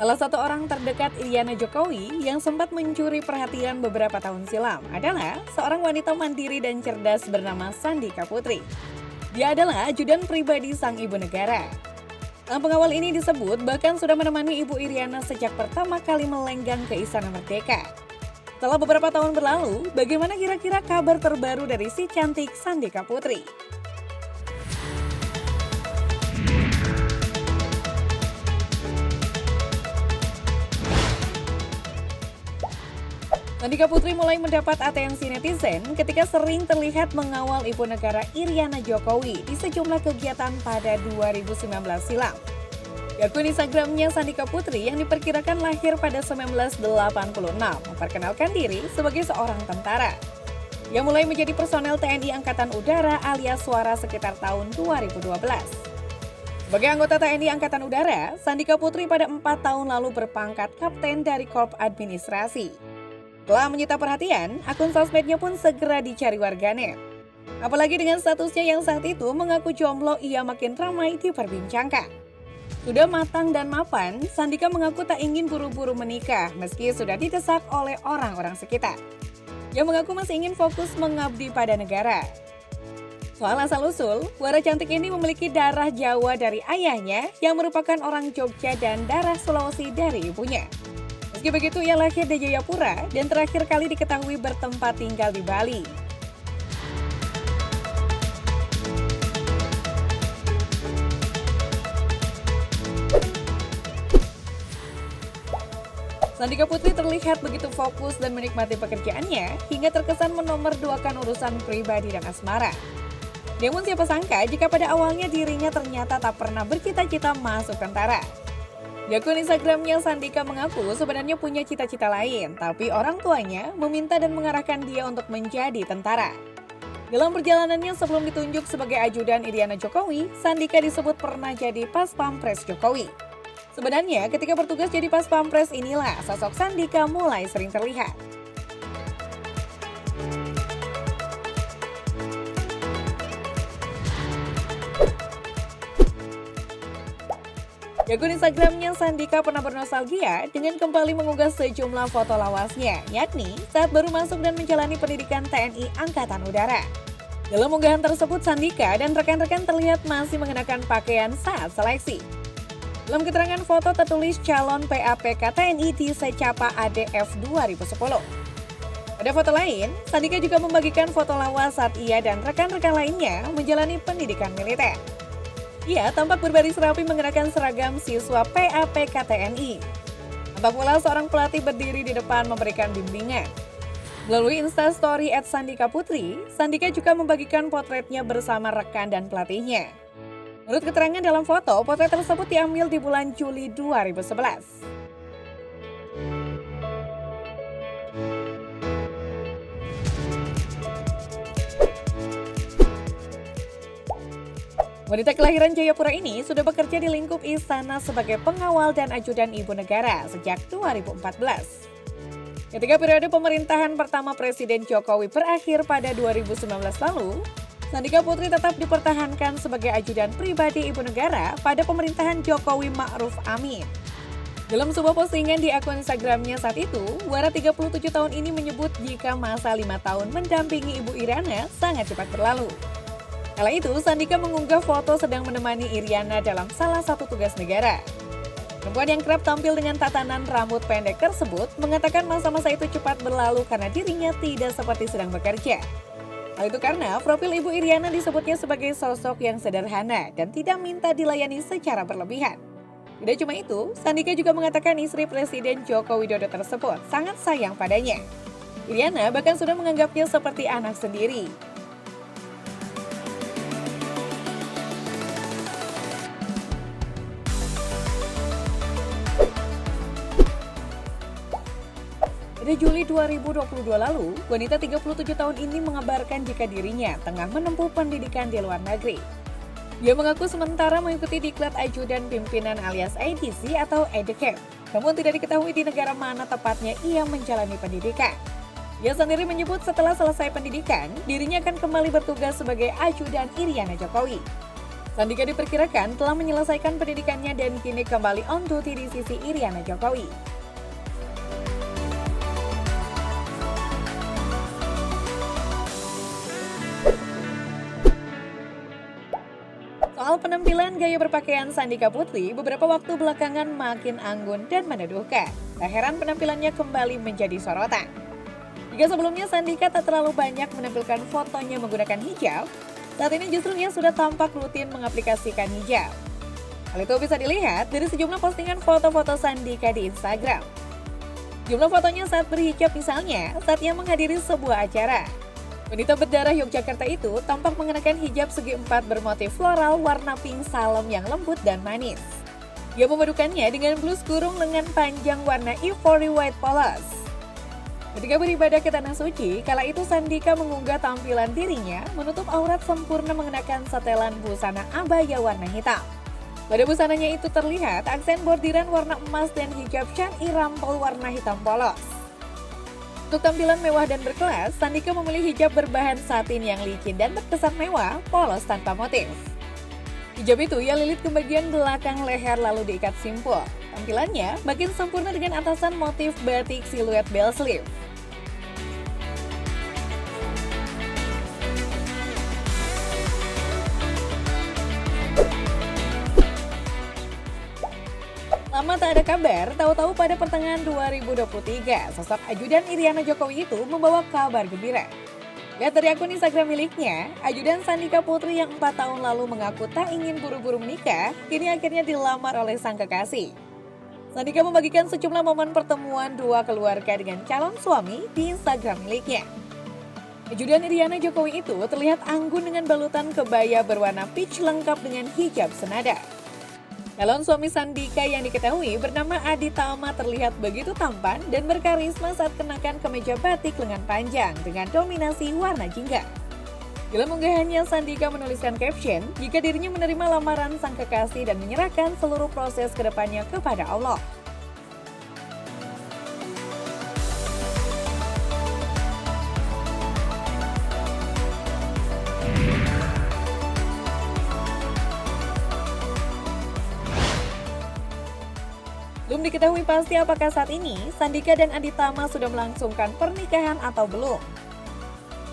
Salah satu orang terdekat Iriana Jokowi yang sempat mencuri perhatian beberapa tahun silam adalah seorang wanita mandiri dan cerdas bernama Sandika Putri. Dia adalah ajudan pribadi sang ibu negara. Sang pengawal ini disebut bahkan sudah menemani Ibu Iriana sejak pertama kali melenggang ke Istana Merdeka. Setelah beberapa tahun berlalu, bagaimana kira-kira kabar terbaru dari si cantik Sandika Putri? Sandika Putri mulai mendapat atensi netizen ketika sering terlihat mengawal ibu negara Iriana Jokowi di sejumlah kegiatan pada 2019 silam. Di akun Instagramnya, Sandika Putri yang diperkirakan lahir pada 1986 memperkenalkan diri sebagai seorang tentara. Ia mulai menjadi personel TNI Angkatan Udara alias Suara sekitar tahun 2012. Sebagai anggota TNI Angkatan Udara, Sandika Putri pada 4 tahun lalu berpangkat kapten dari Korps Administrasi. Setelah menyita perhatian, akun sosmednya pun segera dicari warganet. Apalagi dengan statusnya yang saat itu mengaku jomblo, ia makin ramai diperbincangkan. Sudah matang dan mapan, Sandika mengaku tak ingin buru-buru menikah meski sudah didesak oleh orang-orang sekitar. Ia mengaku masih ingin fokus mengabdi pada negara. Soal asal-usul, wara cantik ini memiliki darah Jawa dari ayahnya yang merupakan orang Jogja dan darah Sulawesi dari ibunya. Meski begitu, ia lahir di Jayapura dan terakhir kali diketahui bertempat tinggal di Bali. Sandika Putri terlihat begitu fokus dan menikmati pekerjaannya hingga terkesan menomorduakan urusan pribadi dan asmara. Namun siapa sangka jika pada awalnya dirinya ternyata tak pernah bercita-cita masuk tentara. Di akun Instagramnya, Sandika mengaku sebenarnya punya cita-cita lain, tapi orang tuanya meminta dan mengarahkan dia untuk menjadi tentara. Dalam perjalanannya sebelum ditunjuk sebagai ajudan Iriana Jokowi, Sandika disebut pernah jadi Pas Pampres Jokowi. Sebenarnya ketika bertugas jadi Pas Pampres inilah sosok Sandika mulai sering terlihat. Di akun Instagramnya, Sandika pernah bernostalgia dengan kembali mengunggah sejumlah foto lawasnya, yakni saat baru masuk dan menjalani pendidikan TNI Angkatan Udara. Dalam unggahan tersebut, Sandika dan rekan-rekan terlihat masih mengenakan pakaian saat seleksi. Dalam keterangan foto tertulis calon PAPK TNI di Secapa ADF 2010. Pada foto lain, Sandika juga membagikan foto lawas saat ia dan rekan-rekan lainnya menjalani pendidikan militer. Ia tampak berbaris rapi mengenakan seragam siswa PAPK TNI. Tampak pula seorang pelatih berdiri di depan memberikan bimbingan. Melalui Instastory @sandikaputri, Sandika juga membagikan potretnya bersama rekan dan pelatihnya. Menurut keterangan dalam foto, potret tersebut diambil di bulan Juli 2011. Wanita kelahiran Jayapura ini sudah bekerja di lingkup istana sebagai pengawal dan ajudan ibu negara sejak 2014. Ketika periode pemerintahan pertama Presiden Jokowi berakhir pada 2019 lalu, Sandika Putri tetap dipertahankan sebagai ajudan pribadi ibu negara pada pemerintahan Jokowi Ma'ruf Amin. Dalam sebuah postingan di akun Instagramnya saat itu, wara 37 tahun ini menyebut jika masa 5 tahun mendampingi Ibu Iriana sangat cepat berlalu. Kala itu, Sandika mengunggah foto sedang menemani Iriana dalam salah satu tugas negara. Perempuan yang kerap tampil dengan tatanan rambut pendek tersebut mengatakan masa-masa itu cepat berlalu karena dirinya tidak seperti sedang bekerja. Hal itu karena profil Ibu Iriana disebutnya sebagai sosok yang sederhana dan tidak minta dilayani secara berlebihan. Tidak cuma itu, Sandika juga mengatakan istri Presiden Joko Widodo tersebut sangat sayang padanya. Iriana bahkan sudah menganggapnya seperti anak sendiri. Pada Juli 2022 lalu, wanita 37 tahun ini mengabarkan jika dirinya tengah menempuh pendidikan di luar negeri. Dia mengaku sementara mengikuti diklat ajudan pimpinan alias ADC atau EDCAP, namun tidak diketahui di negara mana tepatnya ia menjalani pendidikan. Dia sendiri menyebut setelah selesai pendidikan, dirinya akan kembali bertugas sebagai ajudan Iriana Jokowi. Sandika diperkirakan telah menyelesaikan pendidikannya dan kini kembali on duty di sisi Iriana Jokowi. Soal penampilan gaya berpakaian Sandika Putri beberapa waktu belakangan makin anggun dan meneduhkan. Tak heran penampilannya kembali menjadi sorotan. Jika sebelumnya Sandika tak terlalu banyak menampilkan fotonya menggunakan hijab, saat ini justru ia sudah tampak rutin mengaplikasikan hijab. Hal itu bisa dilihat dari sejumlah postingan foto-foto Sandika di Instagram. Jumlah fotonya saat berhijab misalnya saat ia menghadiri sebuah acara. Wanita berdarah Yogyakarta itu tampak mengenakan hijab segi empat bermotif floral warna pink salem yang lembut dan manis. Ia memadukannya dengan blus kurung lengan panjang warna ivory white polos. Ketika beribadah ke Tanah Suci, kala itu Sandika mengunggah tampilan dirinya menutup aurat sempurna mengenakan setelan busana abaya warna hitam. Pada busananya itu terlihat aksen bordiran warna emas dan hijab syar'i rampal warna hitam polos. Untuk tampilan mewah dan berkelas, Sandika memilih hijab berbahan satin yang licin dan terkesan mewah, polos tanpa motif. Hijab itu ia lilit ke bagian belakang leher lalu diikat simpul. Tampilannya makin sempurna dengan atasan motif batik siluet bell sleeve. Lama tak ada kabar, tahu-tahu pada pertengahan 2023, sosok ajudan Iriana Jokowi itu membawa kabar gembira. Lihat dari akun Instagram miliknya, ajudan Sandika Putri yang 4 tahun lalu mengaku tak ingin buru-buru menikah, kini akhirnya dilamar oleh sang kekasih. Sandika membagikan sejumlah momen pertemuan dua keluarga dengan calon suami di Instagram miliknya. Ajudan Iriana Jokowi itu terlihat anggun dengan balutan kebaya berwarna peach lengkap dengan hijab senada. Calon suami Sandika yang diketahui bernama Adi Tama terlihat begitu tampan dan berkarisma saat kenakan kemeja batik lengan panjang dengan dominasi warna jingga. Dalam unggahannya, Sandika menuliskan caption jika dirinya menerima lamaran sang kekasih dan menyerahkan seluruh proses kedepannya kepada Allah. Belum diketahui pasti apakah saat ini Sandika dan Adi Tama sudah melangsungkan pernikahan atau belum.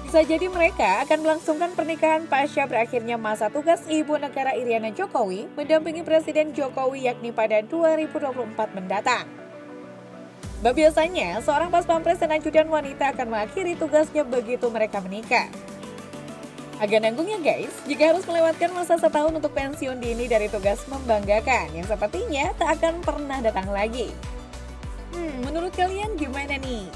Bisa jadi mereka akan melangsungkan pernikahan pasca berakhirnya masa tugas Ibu Negara Iriana Jokowi mendampingi Presiden Jokowi yakni pada 2024 mendatang. Biasanya, seorang pas pampres dan ajudan wanita akan mengakhiri tugasnya begitu mereka menikah. Agak nanggung ya guys, jika harus melewatkan masa setahun untuk pensiun dini dari tugas membanggakan yang sepertinya tak akan pernah datang lagi. Menurut kalian gimana nih?